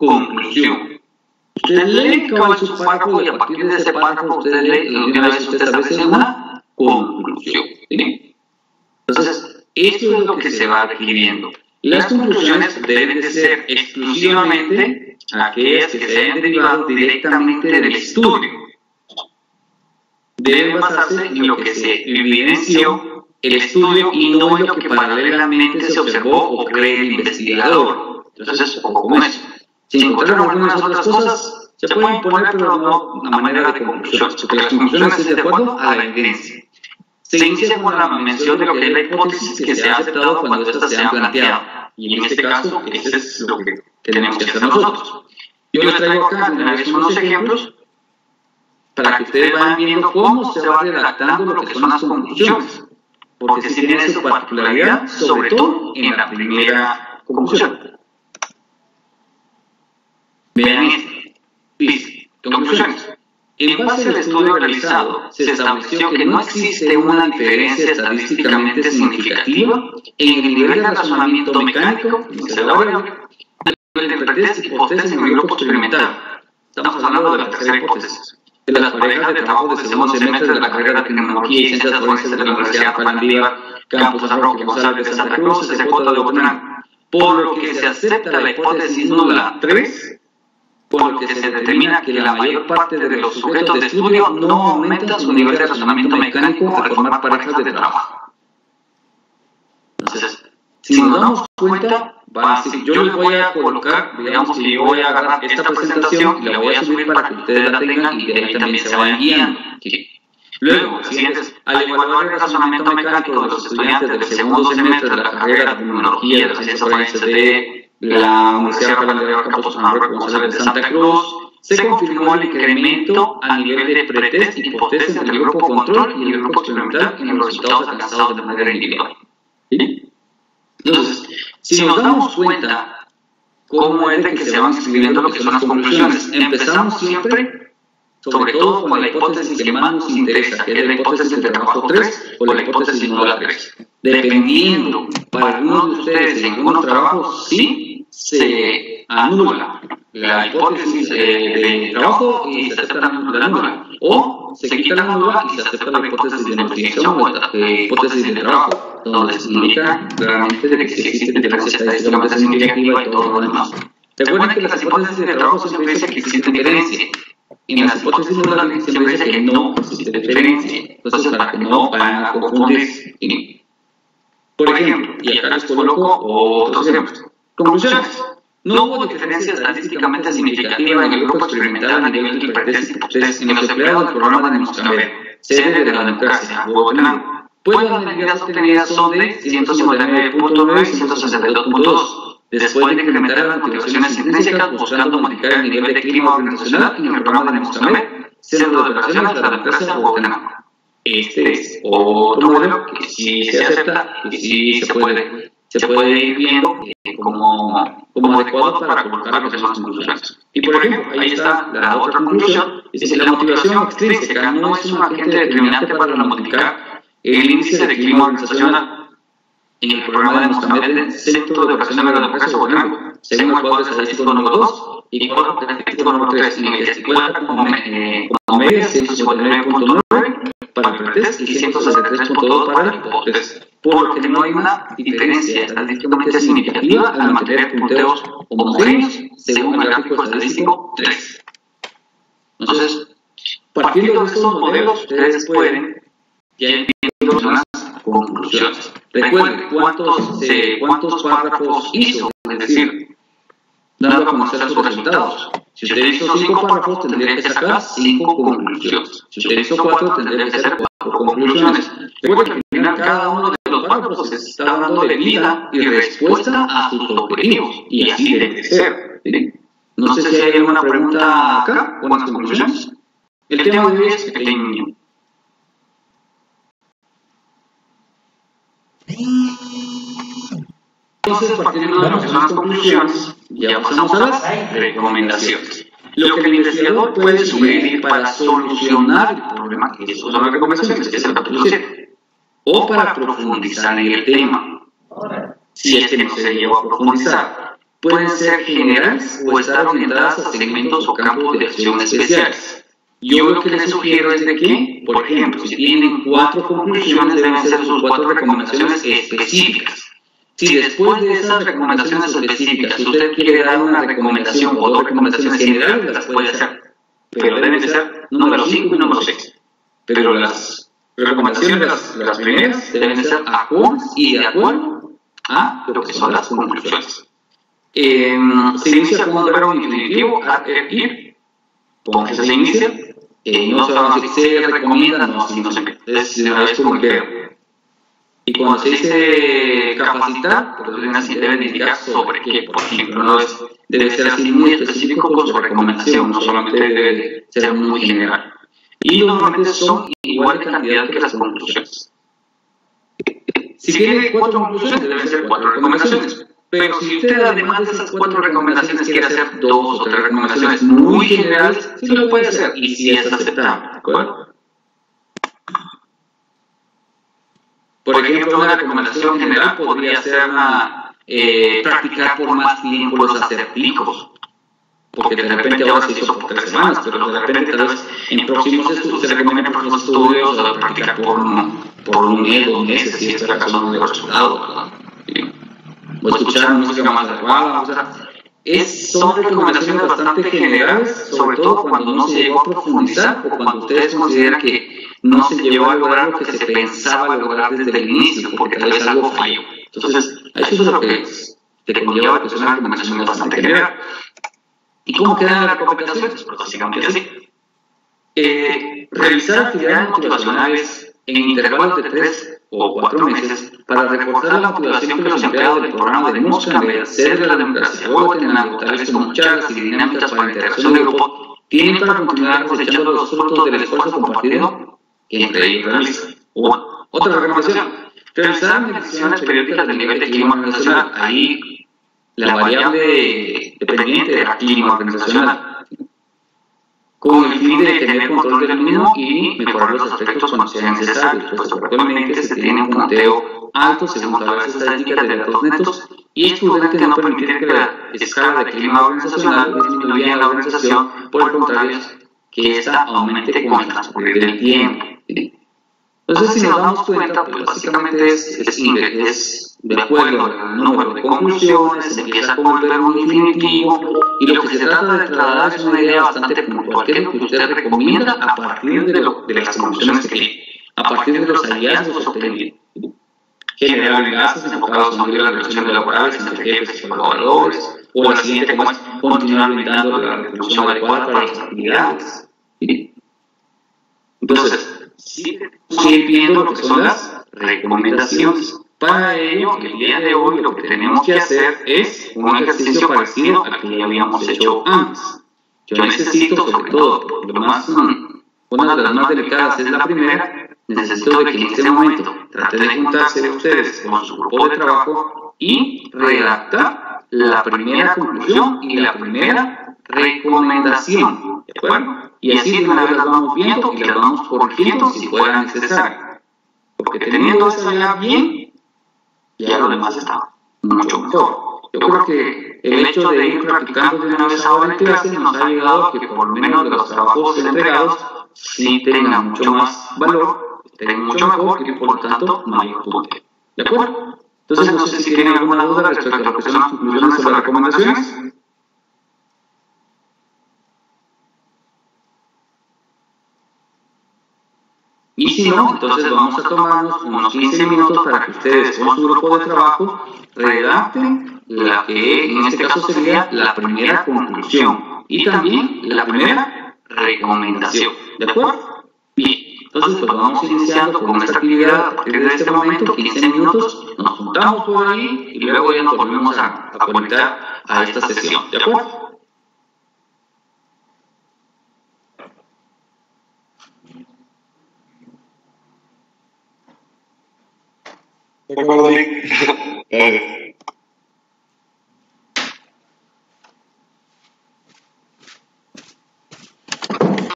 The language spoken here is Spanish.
conclusión. Usted lee cabal su párrafo y a partir de ese párrafo usted lee y de una vez usted establece una conclusión. ¿Sí? Entonces, esto es lo que se va requiriendo. Las conclusiones deben de ser exclusivamente aquellas que se hayan derivado directamente del estudio. Deben basarse en lo que se evidenció el estudio y no en lo que paralelamente se observó o cree el investigador. Entonces, ojo con eso. Si encontraron algunas otras cosas, se pueden poner, pero no una manera de conclusión, porque las conclusiones es de acuerdo a la evidencia. Se inicia con la mención de lo que es la hipótesis que se ha aceptado cuando éstas se han planteado. Y en este caso, eso es lo que tenemos que hacer nosotros. Yo les traigo acá de una vez unos ejemplos para que ustedes vayan viendo cómo se va redactando lo que son las conclusiones. Porque si tiene su particularidad, sobre todo en la primera conclusión. Vean esto. Dice, conclusiones. En base al estudio realizado, se estableció que no existe una diferencia estadísticamente significativa en el nivel de razonamiento mecánico, el de pretest hipótesis en el grupo experimental. Estamos hablando de la tercera hipótesis. De las parejas de trabajo de segundo semestre de la carrera de Tecnología y Ciencias Forenses de la Universidad Juan Aldívar, Campus San Roque, González de Santa Cruz, SJ de Botanán. Por lo que se acepta la hipótesis nula 3, por lo que se determina que la mayor parte de los sujetos de estudio no aumentan su nivel de razonamiento mecánico al formar parejas de trabajo. Entonces, si nos damos cuenta, yo les voy a colocar, digamos que yo voy a agarrar esta presentación y la voy a subir para que ustedes la tengan y de ahí también se vayan guiando. ¿Sí? Luego, lo siguiente es, al evaluar el razonamiento mecánico de los estudiantes del segundo semestre de la carrera de Tecnología de las Ciencias Forenses de la Universidad Juan Aldívar, Campus San Roque, González de Santa Cruz, se confirmó el incremento a nivel de pretest y hipótesis entre el grupo control y el grupo experimental en los resultados alcanzados de manera individual. ¿Sí? Entonces, si nos damos cuenta cómo es de que se van escribiendo lo que son las conclusiones, empezamos siempre, sobre todo con la hipótesis que más nos interesa, que es la hipótesis de trabajo 3 o la hipótesis nula 3. Dependiendo, para algunos de ustedes en algunos trabajos sí se anula la hipótesis de trabajo y se acepta la nula, o se quita la nula y se acepta la hipótesis de investigación o la hipótesis de trabajo, donde se indica claramente de que existe diferencia estadísticamente significativa y todo lo demás. Recuerden que las hipótesis de trabajo siempre dicen que existe diferencia. En las hipótesis nulas siempre dice que no existe diferencia. Entonces, para que no vayan a confundirse. Por ejemplo, y acá les coloco otros ejemplos. Conclusiones. No hubo diferencia estadísticamente significativa en el grupo experimental a nivel de pretest y hipótesis en los empleados del programa de Moscamel, sede de la democracia, Bogotlán. Pues las medidas obtenidas son de 159.9 y 162.2. Después de incrementar las motivaciones intrínsecas buscando modificar el nivel de clima organizacional en el programa de Moscamel, Centro de Operaciones de la democracia, Bogotlán. Este es otro modelo que sí se acepta, que sí se puede ir viendo como adecuado para colocar lo que son las conclusiones. Y por ejemplo, ahí está la otra conclusión, dice que la motivación extrínseca no es un agente determinante para modificar el índice de clima organizacional en el programa de Moscamel del Centro de Operaciones de la Democracia Bogotlán, según el cuadro estadístico número 2 y cuadro estadístico número 3, en el que se cuenta como media 159.9 para el pretest y 163.2 para la hipótesis, por lo que no hay una diferencia estadísticamente significativa al mantener punteos homogéneos según el gráfico estadístico 3. Entonces, partiendo de estos modelos, ustedes pueden ya ir viendo las conclusiones. Recuerden cuántos párrafos hizo, es decir, dando a conocer sus resultados. Si usted hizo 5 párrafos, tendría que sacar 5 conclusiones. Si usted hizo 4, tendría que ser 4 conclusiones. Recuerden que al final cada uno de los párrafos está dándole vida y respuesta a sus objetivos. Y así debe de ser. ¿Sí? No sé si hay alguna pregunta acá o en las conclusiones. El tema de hoy es pequeño. Entonces, partiendo de lo que son las conclusiones, ya pasamos a las recomendaciones. Lo que el investigador puede sugerir para solucionar el problema, que son las recomendaciones, que es el capítulo 7, o para profundizar en el tema, si es que no se llegó a profundizar. pueden ser generales o estar orientadas a segmentos o campos de acción especiales. Yo lo que les sugiero es de que, por ejemplo, si tienen 4 conclusiones, deben ser sus 4 recomendaciones específicas. Si después de esas recomendaciones específicas usted quiere dar una recomendación o 2 recomendaciones generales, las puede hacer. Pero deben de ser número 5 y número 6. Pero las recomendaciones, las primeras, deben ser acordes y de acuerdo a lo que son las conclusiones. Se inicia con un verbo infinitivo, ir, póngase se inicia, no se va a decir se recomienda, no, si no se mete, es como el verbo. Y cuando se dice capacitar, pues debe indicar sobre qué, por ejemplo, no es, debe ser así muy específico con su recomendación, no solamente debe ser muy general. Y normalmente son igual de cantidad que las conclusiones. Si tiene 4 conclusiones, deben ser 4 recomendaciones. Pero si usted además de esas 4 recomendaciones quiere hacer 2 o 3 recomendaciones muy generales, sí lo puede hacer y sí es aceptable, ¿de acuerdo? Por ejemplo, una recomendación general podría ser practicar por más tiempo los acertijos. Porque de repente ahora se hizo por 3 semanas, pero de repente tal vez en próximos estudios, se recomienda por los estudios practicar por un mes, 2 meses, si es la razón de los resultados, ¿verdad? O escuchar música más adecuada, o sea, son recomendaciones bastante generales, sobre todo cuando no se llegó a profundizar o cuando ustedes consideran que no se llegó a lograr lo que se pensaba lograr desde el inicio, porque tal vez algo falló. Entonces, eso es lo que conlleva que son recomendaciones bastante generales. ¿Y cómo quedan las recomendaciones? Pues básicamente así. Realizar actividades motivacionales en intervalos de 3 o 4 meses para reforzar la motivación que los empleados del programa de Mosca de hacer de la democracia Guatemala, tales como charlas y dinámicas para la interacción de grupo, tienen para continuar cosechando los frutos del esfuerzo compartido que entre ellos realizan. Otra recomendación, realizar mediciones periódicas del nivel de clima organizacional. Ahí la variable dependiente del clima organizacional, con el fin de tener control del mismo y mejorar los aspectos cuando sean necesarios, pues actualmente se tiene un conteo alto según las estadísticas de datos netos y es prudente no permitir que la escala de clima organizacional disminuya en la organización, por el contrario, que ésta aumente con el transcurrir del tiempo. Entonces, si nos damos cuenta, pues básicamente es de acuerdo al número de conclusiones, se empieza con el verbo infinitivo, y lo que se trata de trasladar es una idea bastante puntual, que es lo que usted recomienda a partir de las conclusiones que tiene, a partir de los hallazgos obtenidos. Generar enlaces enfocados a unir las relaciones laborales entre jefes y colaboradores, o la siguiente como es continuar brindando la resolución adecuada para las actividades. Entonces, sigue viendo lo que son las recomendaciones. Para ello, el día de hoy lo que tenemos que hacer es un ejercicio parecido al que ya habíamos hecho antes. Yo necesito, sobre todo, una de las más delicadas es la primera, necesito de que en este momento traten de juntarse ustedes con su grupo de trabajo y redactar la primera conclusión y la primera recomendación, ¿de acuerdo? Y así de una vez las vamos viendo y las vamos corrigiendo si fuera necesario. Porque teniendo esa ya bien, ya lo demás está mucho mejor. Yo creo que el hecho de ir practicando de una vez ahora en clase nos ha ayudado a que por lo menos los trabajos entregados sí tengan mucho más valor, estén mucho mejor y por lo tanto mayor punto. ¿De acuerdo? Entonces no sé si tienen alguna duda respecto a lo que son las conclusiones o las recomendaciones. Y si no, entonces vamos a tomarnos unos 15 minutos para que ustedes con su grupo de trabajo redacten la que en este caso sería la primera conclusión y también la primera recomendación. ¿De acuerdo? Bien, entonces pues vamos iniciando con esta actividad a partir de este momento, 15 minutos, nos juntamos por ahí y luego ya nos volvemos a conectar a esta sesión. ¿De acuerdo? De acuerdo, Nick.